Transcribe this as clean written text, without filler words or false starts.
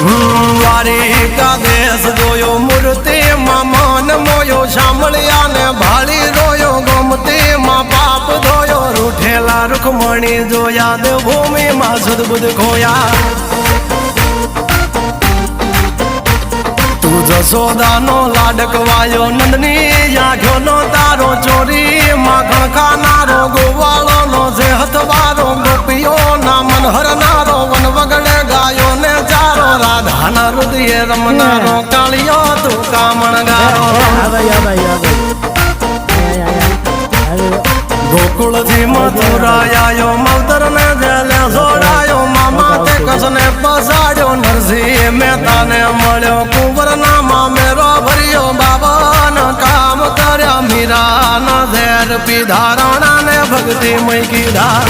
દ્વારિકા દેશ જોયો મૂર્તિ માં મન મોયો સાંભળ્યા ને ભાળી રોયો ગમતી માં પાપ ધોયો રૂઠેલા રૂખમણી જોયા દેવભૂમિ માં સદબુદ્ધ ખોયા તું જશોદાનો લાડકવાયો નંદની આંખો નો તારો ચોરી માખણ ખાનારો ગોવાળો નો જે હથવારો ગોપીઓ ના મન હરનારો વન વગડે ગાયો ને ચારો રાધાના હૃદય રમનારો કાળિયો તું કામણગારો ગોકુળ થી મથુરા આયો માવતર ને જેલે જોડાયો મામા તે કસને પસાડ્યો નરસિંહ મહેતા ને મળ્યો કુંવર ના મામેરો ભર્યો બાબા ના કામ કર્યા મીરા ના ઝેર પીધા રાણા ને ભક્તિ મય કીધા